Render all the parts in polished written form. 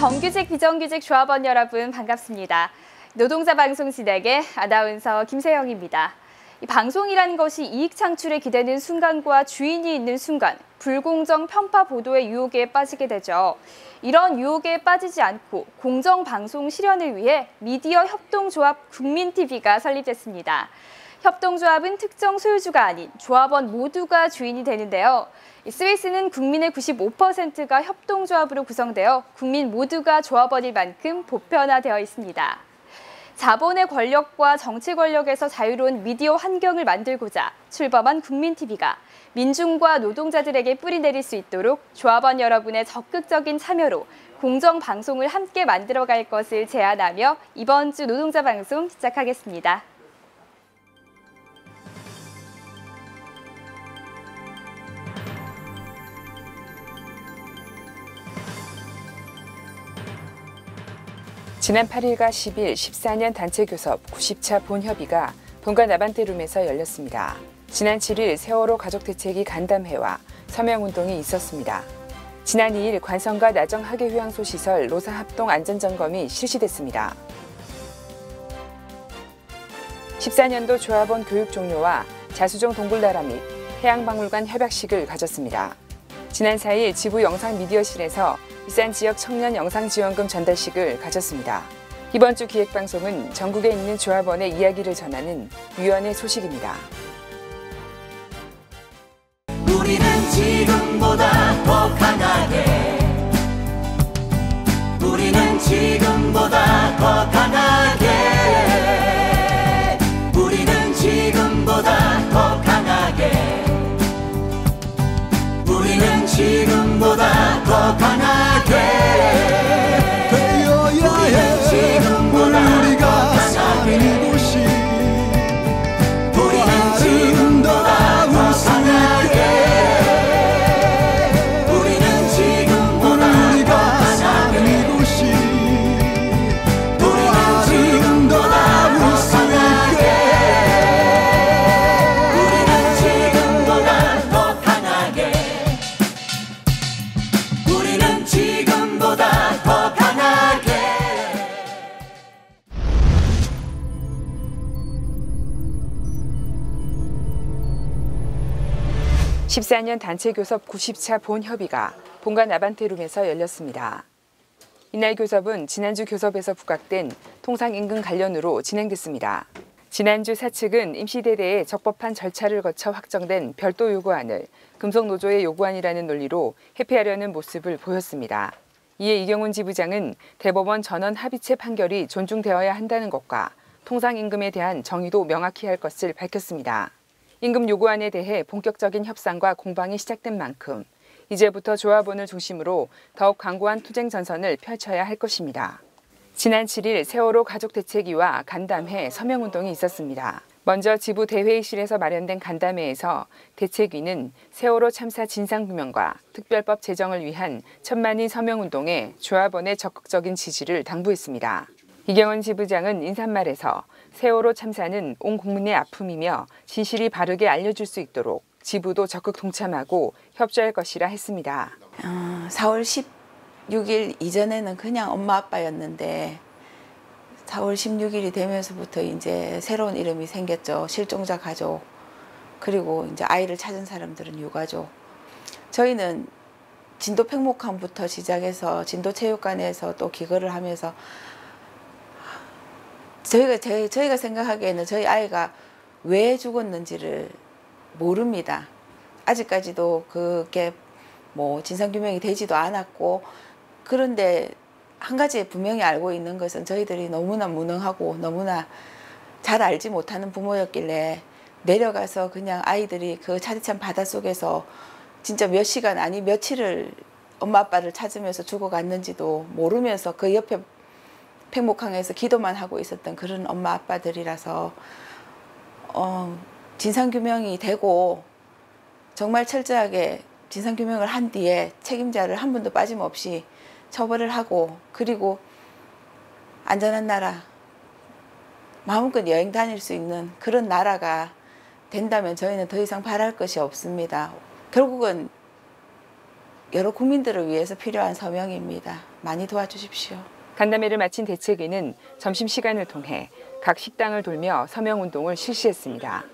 정규직, 비정규직 조합원 여러분 반갑습니다. 노동자 방송 진행의 아나운서 김세영입니다. 이 방송이라는 것이 이익 창출에 기대는 순간과 주인이 있는 순간, 불공정 편파 보도의 유혹에 빠지게 되죠. 이런 유혹에 빠지지 않고 공정 방송 실현을 위해 미디어 협동조합 국민TV가 설립됐습니다. 협동조합은 특정 소유주가 아닌 조합원 모두가 주인이 되는데요. 스위스는 국민의 95%가 협동조합으로 구성되어 국민 모두가 조합원일 만큼 보편화되어 있습니다. 자본의 권력과 정치 권력에서 자유로운 미디어 환경을 만들고자 출범한 국민TV가 민중과 노동자들에게 뿌리내릴 수 있도록 조합원 여러분의 적극적인 참여로 공정방송을 함께 만들어갈 것을 제안하며 이번 주 노동자 방송 시작하겠습니다. 지난 8일과 10일 14년 단체교섭 90차 본협의가 본관 아반떼룸에서 열렸습니다. 지난 7일 세월호 가족대책위 간담회와 서명운동이 있었습니다. 지난 2일 관성과 나정 하계휴양소 시설 노사합동 안전점검이 실시됐습니다. 14년도 조합원 교육 종료와 자수정 동굴나라 및 해양박물관 협약식을 가졌습니다. 지난 4일 지부 영상미디어실에서 일산 지역 청년 영상지원금 전달식을 가졌습니다. 이번 주 기획방송은 전국에 있는 조합원의 이야기를 전하는 위원회 소식입니다. 우리는 지금보다 더 강하게 우리는 지금보다 더 강하게 우리는 지금보다 더 강하게 우리는 지금보다 더 강하게 되어야 해. 우리가 사는 이곳이 우리는 아름다울 수 있게 우리는 지금보다 우리가 사는 이곳이 아름다울 수 있게 우리는 지금보다 더 강하게 우리는 지금보다 더 강하게 14년 단체교섭 90차 본협의가 본관 아반떼룸에서 열렸습니다. 이날 교섭은 지난주 교섭에서 부각된 통상임금 관련으로 진행됐습니다. 지난주 사측은 임시대대의 적법한 절차를 거쳐 확정된 별도 요구안을 금속노조의 요구안이라는 논리로 회피하려는 모습을 보였습니다. 이에 이경훈 지부장은 대법원 전원 합의체 판결이 존중되어야 한다는 것과 통상임금에 대한 정의도 명확히 할 것을 밝혔습니다. 임금 요구안에 대해 본격적인 협상과 공방이 시작된 만큼 이제부터 조합원을 중심으로 더욱 강고한 투쟁 전선을 펼쳐야 할 것입니다. 지난 7일 세월호 가족대책위와 간담회 서명운동이 있었습니다. 먼저 지부 대회의실에서 마련된 간담회에서 대책위는 세월호 참사 진상규명과 특별법 제정을 위한 천만인 서명운동에 조합원의 적극적인 지지를 당부했습니다. 이경원 지부장은 인사말에서 세월호 참사는 온 국민의 아픔이며 진실이 바르게 알려줄 수 있도록 지부도 적극 동참하고 협조할 것이라 했습니다. 4월 16일 이전에는 그냥 엄마 아빠였는데 4월 16일이 되면서부터 이제 새로운 이름이 생겼죠. 실종자 가족, 그리고 이제 아이를 찾은 사람들은 유가족. 저희는 진도 팽목항부터 시작해서 진도체육관에서 또 기거를 하면서 저희가 생각하기에는 저희 아이가 왜 죽었는지를 모릅니다. 아직까지도 그게 뭐 진상규명이 되지도 않았고, 그런데 한 가지 분명히 알고 있는 것은 저희들이 너무나 무능하고 너무나 잘 알지 못하는 부모였길래 내려가서 그냥 아이들이 그 차디찬 바닷속에서 진짜 몇 시간 아니 며칠을 엄마 아빠를 찾으면서 죽어갔는지도 모르면서 그 옆에 팽목항에서 기도만 하고 있었던 그런 엄마 아빠들이라서 진상규명이 되고 정말 철저하게 진상규명을 한 뒤에 책임자를 한 분도 빠짐없이 처벌을 하고, 그리고 안전한 나라, 마음껏 여행 다닐 수 있는 그런 나라가 된다면 저희는 더 이상 바랄 것이 없습니다. 결국은 여러 국민들을 위해서 필요한 서명입니다. 많이 도와주십시오. 간담회를 마친 대책위는 점심시간을 통해 각 식당을 돌며 서명운동을 실시했습니다.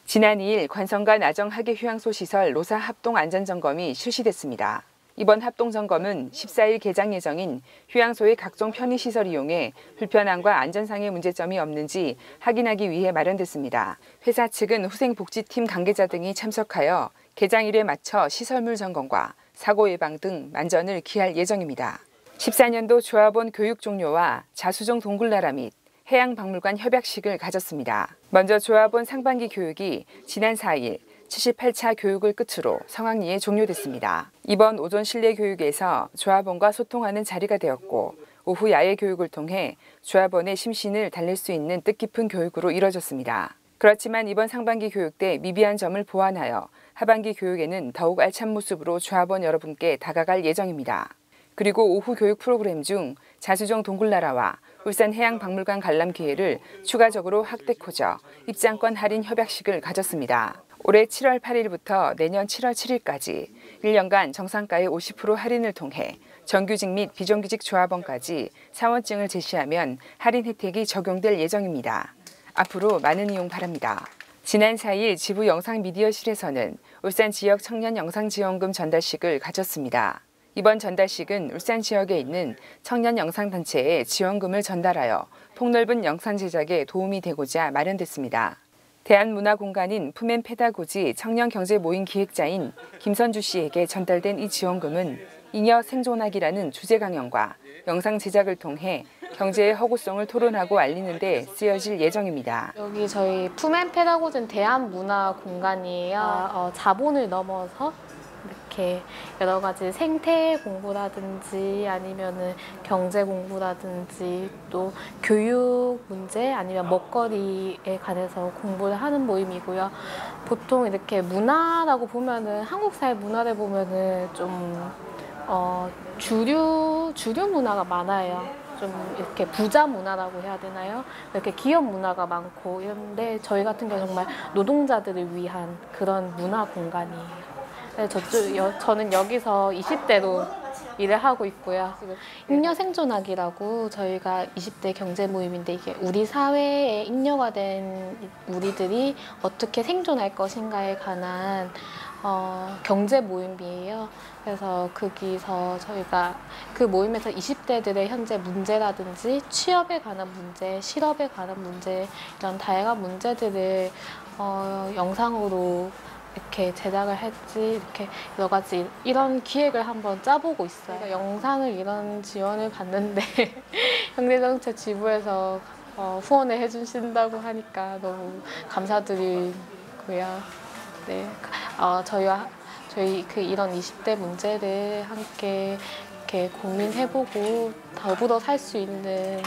지난 2일 관성과 나정 하계휴양소 시설 노사 합동안전점검이 실시됐습니다. 이번 합동점검은 14일 개장 예정인 휴양소의 각종 편의시설 이용에 불편함과 안전상의 문제점이 없는지 확인하기 위해 마련됐습니다. 회사 측은 후생복지팀 관계자 등이 참석하여 개장일에 맞춰 시설물 점검과 사고 예방 등 만전을 기할 예정입니다. 14년도 조합원 교육 종료와 자수정 동굴나라 및 해양박물관 협약식을 가졌습니다. 먼저 조합원 상반기 교육이 지난 4일 78차 교육을 끝으로 성황리에 종료됐습니다. 이번 오전 실내 교육에서 조합원과 소통하는 자리가 되었고 오후 야외 교육을 통해 조합원의 심신을 달랠 수 있는 뜻깊은 교육으로 이뤄졌습니다. 그렇지만 이번 상반기 교육 때 미비한 점을 보완하여 하반기 교육에는 더욱 알찬 모습으로 조합원 여러분께 다가갈 예정입니다. 그리고 오후 교육 프로그램 중 자수정 동굴나라와 울산해양박물관 관람 기회를 추가적으로 확대코저 입장권 할인 협약식을 가졌습니다. 올해 7월 8일부터 내년 7월 7일까지 1년간 정상가의 50% 할인을 통해 정규직 및 비정규직 조합원까지 사원증을 제시하면 할인 혜택이 적용될 예정입니다. 앞으로 많은 이용 바랍니다. 지난 4일 지부 영상미디어실에서는 울산 지역 청년 영상지원금 전달식을 가졌습니다. 이번 전달식은 울산 지역에 있는 청년 영상단체에 지원금을 전달하여 폭넓은 영상 제작에 도움이 되고자 마련됐습니다. 대한문화공간인 푸멘페다고지 청년경제 모임 기획자인 김선주 씨에게 전달된 이 지원금은 잉여 생존하기라는 주제 강연과 영상 제작을 통해 경제의 허구성을 토론하고 알리는 데 쓰여질 예정입니다. 여기 저희 푸멘페다고지는 대한문화공간이에요. 자본을 넘어서 이렇게 여러 가지 생태 공부라든지 아니면은 경제 공부라든지 또 교육 문제 아니면 먹거리에 관해서 공부를 하는 모임이고요. 보통 이렇게 문화라고 보면은 한국 사회 문화를 보면은 좀 주류 문화가 많아요. 좀 이렇게 부자 문화라고 해야 되나요? 이렇게 기업 문화가 많고 이런데 저희 같은 경우 정말 노동자들을 위한 그런 문화 공간이에요. 네, 저는 여기서 20대로 일을 하고 있고요. 잉여 생존학이라고 저희가 20대 경제 모임인데 이게 우리 사회에 잉여가 된 우리들이 어떻게 생존할 것인가에 관한 경제 모임이에요. 그래서 거기서 저희가 그 모임에서 20대들의 현재 문제라든지 취업에 관한 문제, 실업에 관한 문제 이런 다양한 문제들을 영상으로 이렇게 제작을 할지 이렇게 여러 가지 이런 기획을 한번 짜보고 있어요. 그러니까 영상을 이런 지원을 받는데 경제정책 지부에서 후원을 해주신다고 하니까 너무 감사드리고요. 네, 저희 이런 20대 문제를 함께 이렇게 고민해보고 더불어 살 수 있는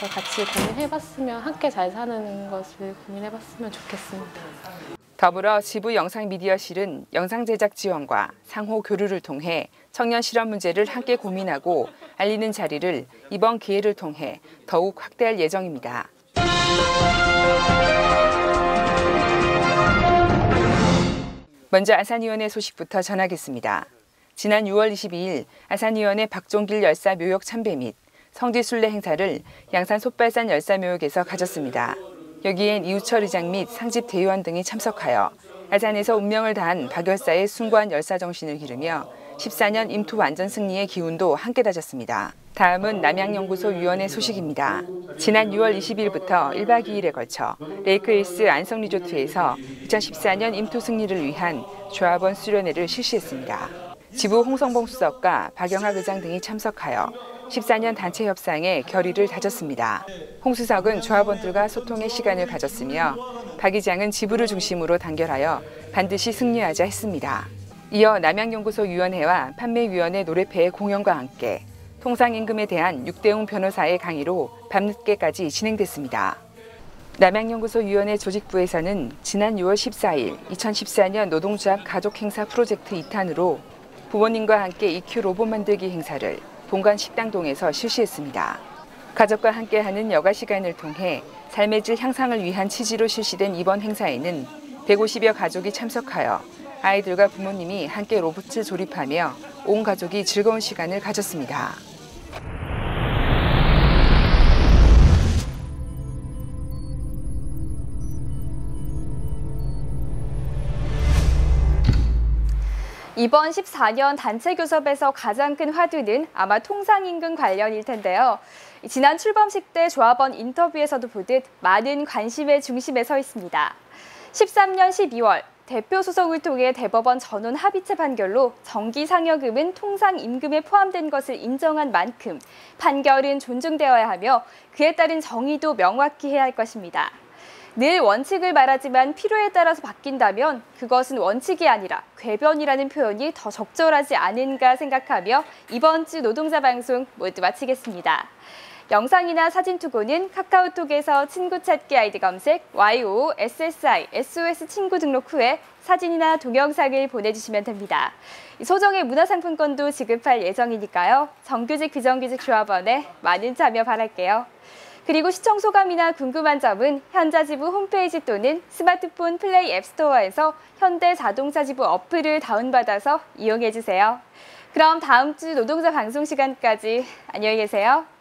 걸 같이 고민해봤으면 함께 잘 사는 것을 고민해봤으면 좋겠습니다. 더불어 지부 영상미디어실은 영상 제작 지원과 상호 교류를 통해 청년 실업 문제를 함께 고민하고 알리는 자리를 이번 기회를 통해 더욱 확대할 예정입니다. 먼저 아산위원회 소식부터 전하겠습니다. 지난 6월 22일 아산위원회 박종길 열사 묘역 참배 및 성지순례 행사를 양산 솥발산 열사묘역에서 가졌습니다. 여기엔 이우철 의장 및 상집 대의원 등이 참석하여 아산에서 운명을 다한 박 열사의 숭고한 열사 정신을 기르며 14년 임투 완전 승리의 기운도 함께 다졌습니다. 다음은 남양연구소 위원회 소식입니다. 지난 6월 20일부터 1박 2일에 걸쳐 레이크힐스 안성리조트에서 2014년 임투 승리를 위한 조합원 수련회를 실시했습니다. 지부 홍성봉 수석과 박영학 의장 등이 참석하여 14년 단체 협상에 결의를 다졌습니다. 홍 수석은 조합원들과 소통의 시간을 가졌으며 박 의장은 지부를 중심으로 단결하여 반드시 승리하자 했습니다. 이어 남양연구소위원회와 판매위원회 노래패의 공연과 함께 통상임금에 대한 육대웅 변호사의 강의로 밤늦게까지 진행됐습니다. 남양연구소위원회 조직부에서는 지난 6월 14일 2014년 노동조합 가족행사 프로젝트 2탄으로 부모님과 함께 EQ 로봇 만들기 행사를 본관 식당동에서 실시했습니다. 가족과 함께하는 여가 시간을 통해 삶의 질 향상을 위한 취지로 실시된 이번 행사에는 150여 가족이 참석하여 아이들과 부모님이 함께 로봇을 조립하며 온 가족이 즐거운 시간을 가졌습니다. 이번 14년 단체 교섭에서 가장 큰 화두는 아마 통상임금 관련일 텐데요. 지난 출범식 때 조합원 인터뷰에서도 보듯 많은 관심의 중심에 서 있습니다. 13년 12월 대표 소송을 통해 대법원 전원 합의체 판결로 정기 상여금은 통상임금에 포함된 것을 인정한 만큼 판결은 존중되어야 하며 그에 따른 정의도 명확히 해야 할 것입니다. 늘 원칙을 말하지만 필요에 따라서 바뀐다면 그것은 원칙이 아니라 궤변이라는 표현이 더 적절하지 않은가 생각하며 이번 주 노동자 방송 모두 마치겠습니다. 영상이나 사진 투고는 카카오톡에서 친구 찾기 아이디 검색 YOSSI SOS 친구 등록 후에 사진이나 동영상을 보내주시면 됩니다. 소정의 문화상품권도 지급할 예정이니까요. 정규직 비정규직 조합원에 많은 참여 바랄게요. 그리고 시청 소감이나 궁금한 점은 현자지부 홈페이지 또는 스마트폰 플레이 앱스토어에서 현대자동차지부 어플을 다운받아서 이용해주세요. 그럼 다음 주 노동자 방송 시간까지 안녕히 계세요.